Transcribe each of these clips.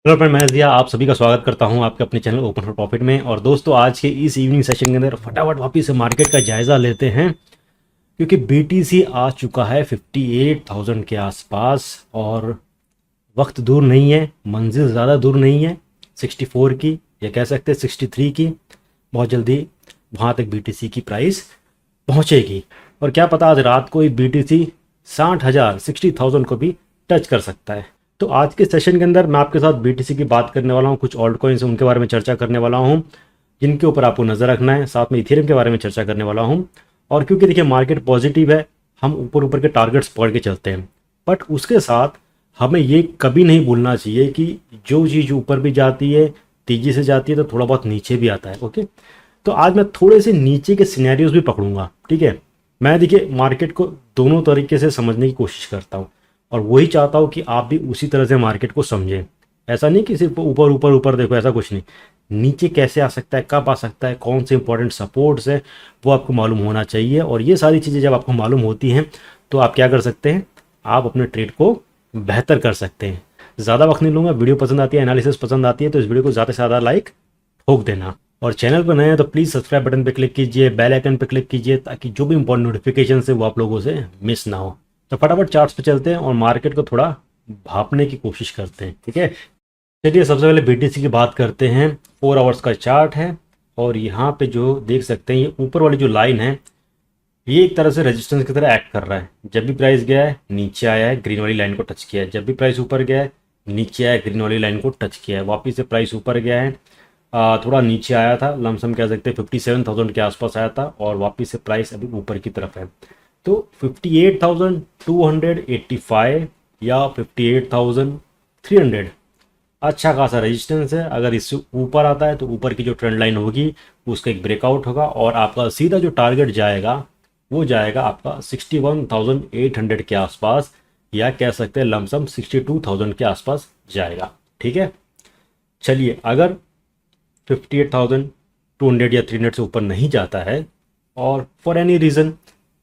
Hello friend, मैं जिया आप सभी का स्वागत करता हूं आपके अपने चैनल ओपन फॉर प्रॉफिट में। और दोस्तों, आज के इस इवनिंग सेशन के अंदर फटाफट वापस से मार्केट का जायज़ा लेते हैं, क्योंकि बीटीसी आ चुका है 58,000 के आसपास। और वक्त दूर नहीं है, मंजिल ज़्यादा दूर नहीं है, 64 की या कह सकते हैं 63 की। बहुत जल्दी वहाँ तक बीटीसी की प्राइस पहुँचेगी। और क्या पता आज रात को ही बीटीसी 60,000 60,000 को भी टच कर सकता है। तो आज के सेशन के अंदर मैं आपके साथ बीटीसी की बात करने वाला हूँ, कुछ ऑल्ट कॉइन्स उनके बारे में चर्चा करने वाला हूँ जिनके ऊपर आपको नज़र रखना है। साथ में इथेरियम के बारे में चर्चा करने वाला हूँ। और क्योंकि देखिए मार्केट पॉजिटिव है, हम ऊपर ऊपर के टारगेट्स पकड़ के चलते हैं, बट उसके साथ हमें ये कभी नहीं भूलना चाहिए कि जो चीज़ ऊपर भी जाती है, तेज़ी से जाती है, तो थोड़ा बहुत नीचे भी आता है। ओके, तो आज मैं थोड़े से नीचे के सिनेरियोज भी पकड़ूंगा। ठीक है, मैं देखिए मार्केट को दोनों तरीके से समझने की कोशिश करता हूँ, और वही चाहता हूँ कि आप भी उसी तरह से मार्केट को समझें। ऐसा नहीं कि सिर्फ ऊपर ऊपर ऊपर देखो, ऐसा कुछ नहीं। नीचे कैसे आ सकता है, कब आ सकता है, कौन से इंपॉर्टेंट सपोर्ट्स है, वो आपको मालूम होना चाहिए। और ये सारी चीज़ें जब आपको मालूम होती हैं तो आप क्या कर सकते हैं, आप अपने ट्रेड को बेहतर कर सकते हैं। ज़्यादा वक्त नहीं लूँगा, वीडियो पसंद आती है, एनालिसिस पसंद आती है तो इस वीडियो को ज़्यादा से ज़्यादा लाइक ठोक देना। और चैनल पर नए हैं तो प्लीज़ सब्सक्राइब बटन पे क्लिक कीजिए, बेल आइकन पे क्लिक कीजिए, ताकि जो भी इंपॉर्टेंट नोटिफिकेशन है वो आप लोगों से मिस ना हो। तो फटाफट चार्ट्स पे चलते हैं और मार्केट को थोड़ा भापने की कोशिश करते हैं। ठीक है, चलिए सबसे पहले बीटीसी की बात करते हैं। 4 आवर्स का चार्ट है, और यहाँ पे जो देख सकते हैं, ये ऊपर वाली जो लाइन है ये एक तरह से रेजिस्टेंस की तरह एक्ट कर रहा है। जब भी प्राइस गया है नीचे आया है, ग्रीन वाली लाइन को टच किया है। जब भी प्राइस ऊपर गया है नीचे आया है, ग्रीन वाली लाइन को टच किया है। वापिस से प्राइस ऊपर गया है, थोड़ा नीचे आया था, लमसम कह सकते हैं 57,000 के आसपास आया था, और वापिस से प्राइस अभी ऊपर की तरफ है। तो 58,285 या 58,300 अच्छा खासा रेजिस्टेंस है। अगर इससे ऊपर आता है तो ऊपर की जो ट्रेंड लाइन होगी उसका एक ब्रेकआउट होगा, और आपका सीधा जो टारगेट जाएगा वो जाएगा आपका 61,800 के आसपास, या कह सकते हैं लमसम 62,000 के आसपास जाएगा। ठीक है, चलिए अगर 58,200 या 300 से ऊपर नहीं जाता है, और फॉर एनी रीज़न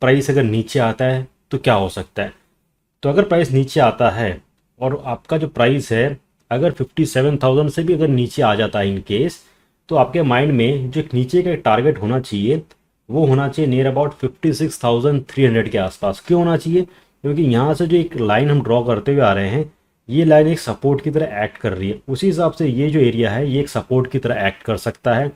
प्राइस अगर नीचे आता है, तो क्या हो सकता है। तो अगर प्राइस नीचे आता है और आपका जो प्राइस है अगर 57,000 से भी अगर नीचे आ जाता है इन केस, तो आपके माइंड में जो एक नीचे का टारगेट होना चाहिए वो होना चाहिए नियर अबाउट 56,300 के आसपास। क्यों होना चाहिए, क्योंकि यहाँ से जो एक लाइन हम ड्रॉ करते हुए आ रहे हैं, ये लाइन एक सपोर्ट की तरह एक्ट कर रही है। उसी हिसाब से ये जो एरिया है ये एक सपोर्ट की तरह एक्ट कर सकता है,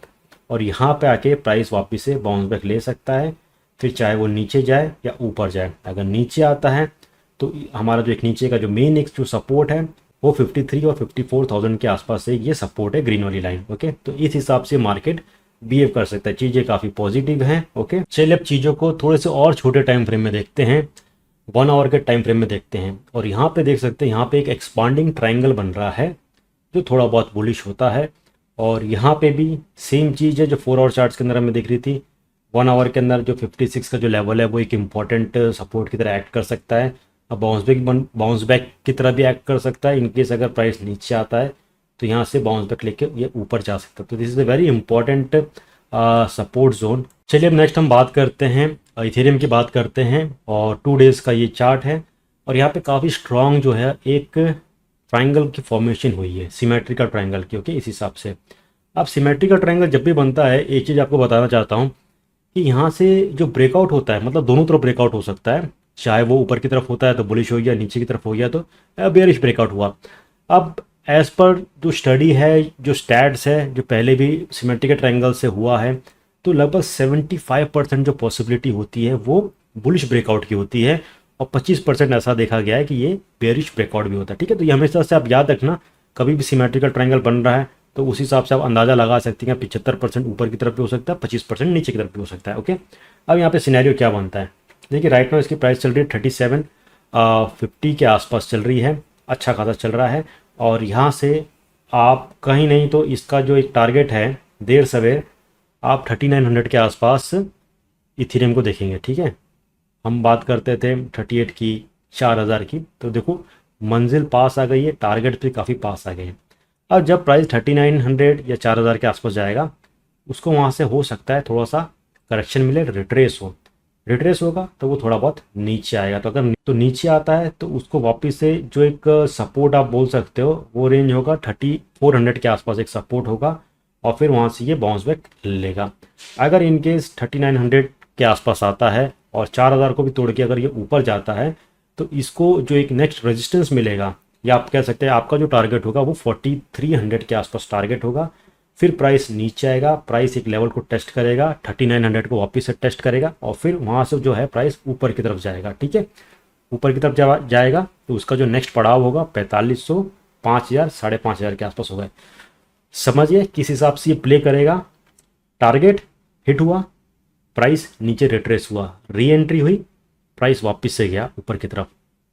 और यहाँ पे आके प्राइस वापस से बाउंस बैक ले सकता है। फिर चाहे वो नीचे जाए या ऊपर जाए, अगर नीचे आता है तो हमारा जो एक नीचे का जो मेन एक जो सपोर्ट है वो 53 और 54,000 के आसपास से ये सपोर्ट है, ग्रीन वाली लाइन। ओके, तो इस हिसाब से मार्केट बिहेव कर सकता है। चीज़ें काफ़ी पॉजिटिव हैं। ओके, चलिए अब चीज़ों को थोड़े से और छोटे टाइम फ्रेम में देखते हैं, 1 आवर के टाइम फ्रेम में देखते हैं। और यहाँ पे देख सकते हैं, यहाँ पे एक एक्सपांडिंग ट्राइंगल बन रहा है जो थोड़ा बहुत बुलिश होता है। और यहाँ पे भी सेम चीज़ है जो 4 आवर चार्ट्स के अंदर हमें दिख रही थी। 1 आवर के अंदर जो 56 का जो लेवल है वो एक इंपॉर्टेंट सपोर्ट की तरह एक्ट कर सकता है। अब बाउंस बैक की तरह भी एक्ट कर सकता है। इनकेस अगर प्राइस नीचे आता है तो यहाँ से बाउंस बैक लेके ये ऊपर जा सकता है। तो this is a very important support zone. चलिए अब नेक्स्ट हम बात करते हैं, इथेरियम की बात करते हैं। और 2 डेज़ का ये चार्ट है, और यहाँ पे काफ़ी स्ट्रॉन्ग जो है एक ट्राइंगल की फॉर्मेशन हुई है, सिमेट्रिकल ट्राइंगल की। ओके, इस हिसाब से अब सिमेट्रिकल ट्राइंगल जब भी बनता है, एक चीज़ आपको बताना चाहता हूँ कि यहाँ से जो ब्रेकआउट होता है, मतलब दोनों तरफ ब्रेकआउट हो सकता है। चाहे वो ऊपर की तरफ होता है तो बुलिश हो गया, नीचे की तरफ हो गया तो बेयरिश ब्रेकआउट हुआ। अब एज पर जो स्टडी है, जो स्टैट्स है, जो पहले भी सिमेट्रिकल ट्रायंगल से हुआ है, तो लगभग 75% जो पॉसिबिलिटी होती है वो बुलिश ब्रेकआउट की होती है, और 25% ऐसा देखा गया है कि ये बेयरिश ब्रेकआउट भी होता है। ठीक है, तो ये हमेशा से आप याद रखना, कभी भी सिमेट्रिकल ट्रायंगल बन रहा है तो उस हिसाब से आप अंदाज़ा लगा सकते हैं। 75% ऊपर की तरफ भी हो सकता है, 25% नीचे की तरफ भी हो सकता है। ओके, अब यहाँ पे सिनेरियो क्या बनता है, देखिए राइट नाउ इसकी प्राइस चल रही है 3750 के आसपास चल रही है, अच्छा खासा चल रहा है। और यहाँ से आप कहीं नहीं तो इसका जो एक टारगेट है देर सवेर आप 3900 के आसपास इथेरियम को देखेंगे। ठीक है, हम बात करते थे 38 की, 4000 की, तो देखो मंजिल पास आ गई है, टारगेट भी काफ़ी पास आ गए हैं। अब जब प्राइस 3900 या 4000 के आसपास जाएगा, उसको वहाँ से हो सकता है थोड़ा सा करेक्शन मिले, रिट्रेस हो। रिट्रेस होगा तो वो थोड़ा बहुत नीचे आएगा। तो अगर तो नीचे आता है तो उसको वापस से जो एक सपोर्ट आप बोल सकते हो वो रेंज होगा 3400 के आसपास एक सपोर्ट होगा, और फिर वहाँ से ये बाउंस बैक लेगा। अगर इनकेस 3900 के आसपास आता है और 4000 को भी तोड़ के अगर ये ऊपर जाता है तो इसको जो एक नेक्स्ट रेजिस्टेंस मिलेगा, या आप कह सकते हैं आपका जो टारगेट होगा वो 4300 के आसपास टारगेट होगा। फिर प्राइस नीचे आएगा, प्राइस एक लेवल को टेस्ट करेगा, 3900 को वापस से टेस्ट करेगा, और फिर वहाँ से जो है प्राइस ऊपर की तरफ जाएगा। ठीक है, ऊपर की तरफ जाएगा तो उसका जो नेक्स्ट पड़ाव होगा 4500, 5000, 5500 के आसपास होगा। समझिए किस हिसाब से ये प्ले करेगा। टारगेट हिट हुआ, प्राइस नीचे रिट्रेस हुआ, री एंट्री हुई, प्राइस वापस से गया ऊपर की तरफ।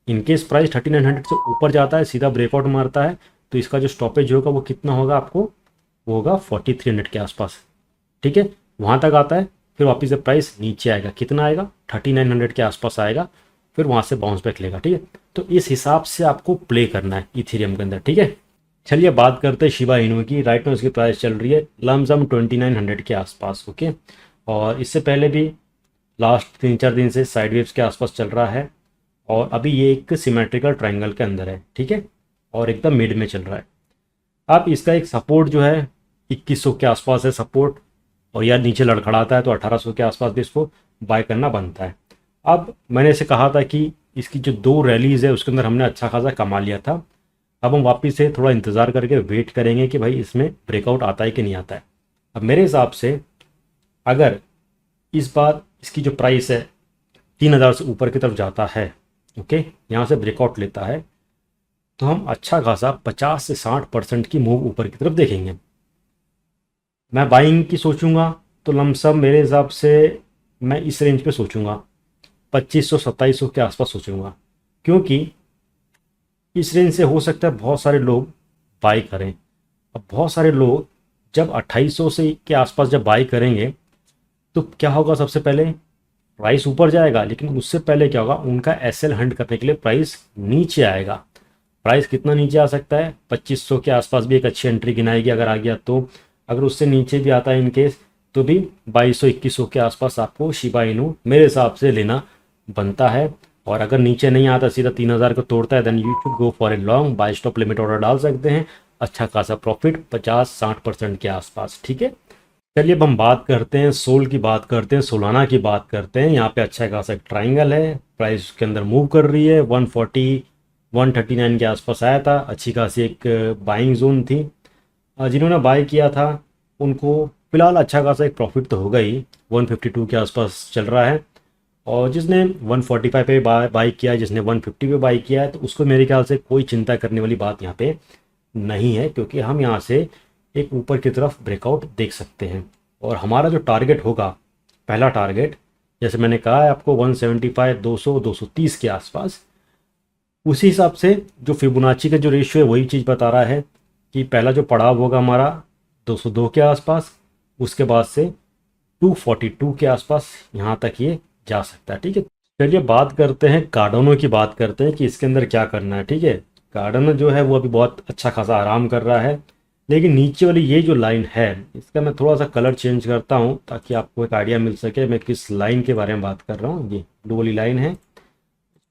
इनकेस प्राइस 3900 से ऊपर जाता है, सीधा ब्रेकआउट मारता है, तो इसका जो स्टॉपेज होगा वो कितना होगा आपको, वो होगा 4300 के आसपास। ठीक है, वहाँ तक आता है, फिर वापस से प्राइस नीचे आएगा, कितना आएगा 3900 के आसपास आएगा, फिर वहाँ से बाउंस बैक लेगा। ठीक है, तो इस हिसाब से आपको प्ले करना है इथेरियम के अंदर। ठीक है, चलिए बात करते हैं शिबा इनू की। राइट में उसकी प्राइस चल रही है लमसम 2900 के आसपास। ओके, और इससे पहले भी लास्ट 3-4 दिन से साइड वेव्स के आसपास चल रहा है, और अभी ये एक सिमेट्रिकल ट्रायंगल के अंदर है। ठीक है, और एकदम मिड में चल रहा है। अब इसका एक सपोर्ट जो है 2100 के आसपास है सपोर्ट, और यार नीचे लड़खड़ाता है तो 1800 के आसपास भी इसको बाय करना बनता है। अब मैंने इसे कहा था कि इसकी जो 2 रैलीज़ है उसके अंदर हमने अच्छा खासा कमा लिया था। अब हम वापस से थोड़ा इंतज़ार करके वेट करेंगे कि भाई इसमें ब्रेकआउट आता है कि नहीं आता है। अब मेरे हिसाब से अगर इस बार इसकी जो प्राइस है 3000 से ऊपर की तरफ जाता है, ओके, यहाँ से ब्रेकआउट लेता है, तो हम अच्छा खासा 50 से 60% की मूव ऊपर की तरफ देखेंगे। मैं बाइंग की सोचूंगा तो लमसम मेरे हिसाब से मैं इस रेंज पे सोचूंगा, 2500-2700 के आसपास सोचूंगा, क्योंकि इस रेंज से हो सकता है बहुत सारे लोग बाई करें। अब बहुत सारे लोग जब 2800 से के आसपास जब बाई करेंगे तो क्या होगा, सबसे पहले प्राइस ऊपर जाएगा, लेकिन उससे पहले क्या होगा, उनका एसएल हंट करने के लिए प्राइस नीचे आएगा। प्राइस कितना नीचे आ सकता है, 2500 के आसपास भी एक अच्छी एंट्री गिनाएगी अगर आ गया तो। अगर उससे नीचे भी आता है इनकेस तो भी 2200-2100 के आसपास आपको शिबा इनू मेरे हिसाब से लेना बनता है। और अगर नीचे नहीं आता, सीधा 3000 को तोड़ता है, then you should go for a long buy stop limit order डाल सकते हैं, अच्छा खासा प्रॉफिट 50-60% के आसपास। ठीक है, चलिए अब हम बात करते हैं सोल की, बात करते हैं सोलाना की, बात करते हैं। यहाँ पे अच्छा खासा एक ट्राइंगल है, प्राइस के अंदर मूव कर रही है, 140-139 के आसपास आया था, अच्छी खासी एक बाइंग जोन थी। जिन्होंने बाय किया था उनको फिलहाल अच्छा खासा एक प्रॉफिट तो होगा ही, 152 के आसपास चल रहा है। और जिसने 145 पे बाई किया है, जिसने 150 पे बाई किया है, तो उसको मेरे ख्याल से कोई चिंता करने वाली बात यहाँ पे नहीं है, क्योंकि हम यहाँ से एक ऊपर की तरफ ब्रेकआउट देख सकते हैं। और हमारा जो टारगेट होगा, पहला टारगेट जैसे मैंने कहा है आपको 175, 200, 230 के आसपास, उसी हिसाब से जो फिबोनाची का जो रेशियो है वही चीज़ बता रहा है कि पहला जो पड़ाव होगा हमारा 202 के आसपास, उसके बाद से 242 के आसपास यहाँ तक ये जा सकता है। ठीक है, चलिए बात करते हैं कार्डानो की, बात करते हैं कि इसके अंदर क्या करना है। ठीक है, कार्डानो जो है वो अभी बहुत अच्छा खासा आराम कर रहा है, लेकिन नीचे वाली ये जो लाइन है इसका मैं थोड़ा सा कलर चेंज करता हूँ ताकि आपको एक आइडिया मिल सके मैं किस लाइन के बारे में बात कर रहा हूँ। ये ब्लू वाली लाइन है,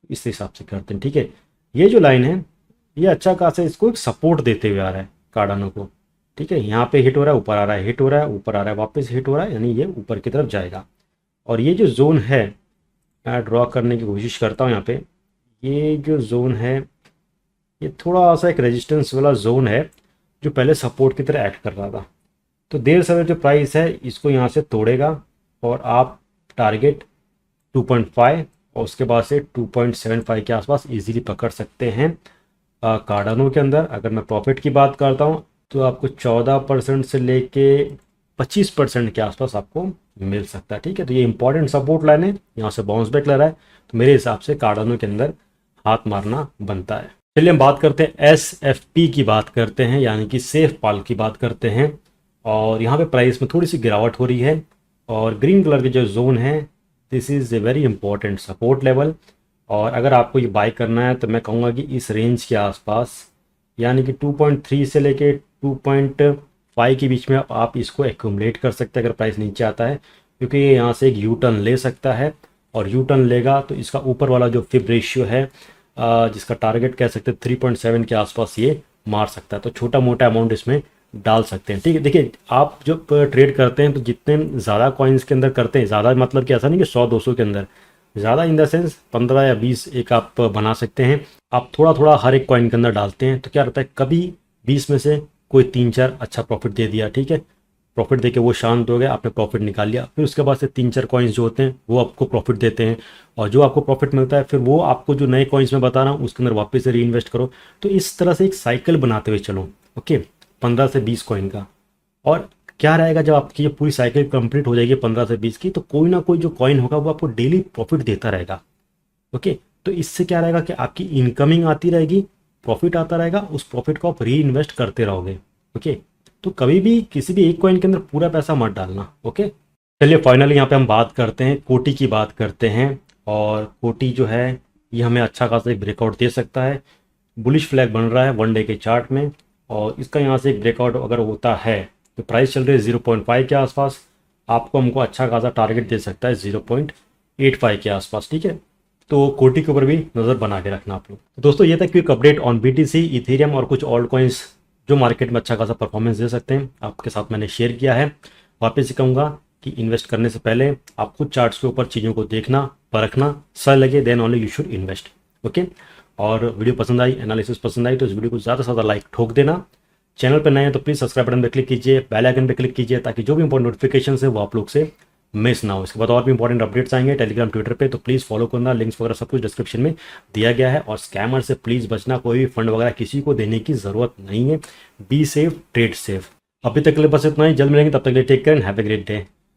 इस हिसाब से करते हैं। ठीक है, ये जो लाइन है ये अच्छा खासा इसको एक सपोर्ट देते हुए आ रहा है कार्डानो को। ठीक है, यहाँ पे हिट हो रहा है, ऊपर आ रहा है, हिट हो रहा है, ऊपर आ रहा है, वापस हिट हो रहा है, यानी ये ऊपर की तरफ जाएगा। और ये जो जोन है, मैं ड्रॉ करने की कोशिश करता हूँ यहाँ पे, ये जो जोन है ये थोड़ा सा एक रेजिस्टेंस वाला जोन है जो पहले सपोर्ट की तरह एक्ट कर रहा था। तो देर सवेर जो प्राइस है इसको यहाँ से तोड़ेगा और आप टारगेट 2.5 और उसके बाद से 2.75 के आसपास इजीली पकड़ सकते हैं कार्डानो के अंदर। अगर मैं प्रॉफिट की बात करता हूँ तो आपको 14% से लेके 25% के आसपास आपको मिल सकता है। ठीक है, तो ये इंपॉर्टेंट सपोर्ट लाइन है, यहाँ से बाउंस बैक ले रहा है, तो मेरे हिसाब से कार्डानो के अंदर हाथ मारना बनता है। चलिए हम बात करते हैं SFP की, बात करते हैं यानी कि सेफ पाल की बात करते हैं। और यहाँ पे प्राइस में थोड़ी सी गिरावट हो रही है, और ग्रीन कलर के जो जोन है this is a very important support level. और अगर आपको ये बाय करना है तो मैं कहूँगा कि इस रेंज के आसपास यानी कि 2.3 से लेके 2.5 के बीच में आप इसको एक्यूमुलेट कर सकते हैं अगर प्राइस नीचे आता है, क्योंकि ये यहाँ से एक यू टर्न ले सकता है और यू टर्न लेगा तो इसका ऊपर वाला जो फिब रेशियो है जिसका टारगेट कह सकते हैं 3.7 के आसपास ये मार सकता है। तो छोटा मोटा अमाउंट इसमें डाल सकते हैं। ठीक है, देखिए आप जब ट्रेड करते हैं तो जितने ज़्यादा कॉइन्स के अंदर करते हैं, ज़्यादा मतलब कि ऐसा नहीं कि 100-200 के अंदर, ज़्यादा इन द सेंस 15 या 20 एक आप बना सकते हैं। आप थोड़ा थोड़ा हर एक कॉइन के अंदर डालते हैं तो क्या रहता है, कभी 20 में से कोई 3-4 अच्छा प्रॉफिट दे दिया, ठीक है, प्रॉफिट देके वो शांत हो गया, आपने प्रॉफिट निकाल लिया, फिर उसके बाद से 3-4 कॉइन्स जो होते हैं वो आपको प्रॉफिट देते हैं, और जो आपको प्रॉफिट मिलता है फिर वो आपको जो नए कॉइन्स में बता रहा हूँ उसके अंदर वापस से री इन्वेस्ट करो। तो इस तरह से एक साइकिल बनाते हुए चलो। ओके, 15 से 20 कॉइन का। और क्या रहेगा, जब आपकी ये पूरी साइकिल कंप्लीट हो जाएगी 15 से 20 की, तो कोई ना कोई जो कॉइन होगा वो आपको डेली प्रॉफिट देता रहेगा। ओके, तो इससे क्या रहेगा कि आपकी इनकमिंग आती रहेगी, प्रॉफिट आता रहेगा, उस प्रॉफिट को आप री इन्वेस्ट करते रहोगे। ओके, तो कभी भी किसी भी एक कॉइन के अंदर पूरा पैसा मत डालना। ओके, चलिए फाइनली यहाँ पे हम बात करते हैं कोटी की, बात करते हैं। और कोटी जो है ये हमें अच्छा खासा एक ब्रेकआउट दे सकता है। बुलिश फ्लैग बन रहा है 1 डे के चार्ट में, और इसका यहाँ से एक ब्रेकआउट अगर होता है तो प्राइस चल रही है 0.5 के आसपास, आपको हमको अच्छा खासा टारगेट दे सकता है 0.85 के आसपास। ठीक है, तो कोटी के ऊपर भी नज़र बना के रखना आप लोग। तो दोस्तों ये था quick update on BTC, Ethereum और कुछ ऑल्ट कॉइन्स जो मार्केट में अच्छा खासा परफॉर्मेंस दे सकते हैं, आपके साथ मैंने शेयर किया है। वापस से कहूँगा कि इन्वेस्ट करने से पहले आप खुद चार्ट्स के ऊपर चीज़ों को देखना, परखना, सही लगे then only you should invest. Okay, और वीडियो पसंद आई, एनालिसिस पसंद आई तो इस वीडियो को ज़्यादा से ज़्यादा लाइक ठोक देना। चैनल पर नए हैं तो प्लीज़ सब्सक्राइब बटन पर क्लिक कीजिए, बेल आइकन पर क्लिक कीजिए, ताकि जो भी इंपॉर्टेंट नोटिफिकेशन है वो आप लोग से मिस ना हो। इसके बाद और भी इंपॉर्टेंट अपडेट्स आएंगे टेलीग्राम, ट्विटर पे, तो प्लीज़ फॉलो करना। लिंक्स वगैरह सब कुछ डिस्क्रिप्शन में दिया गया है। और स्कैमर से प्लीज़ बचना, कोई भी फंड वगैरह किसी को देने की ज़रूरत नहीं है। Be safe, trade safe. अभी तक के लिए बस इतना ही, जल्द मिलेंगे, तब तक के लिए take care and have a great day.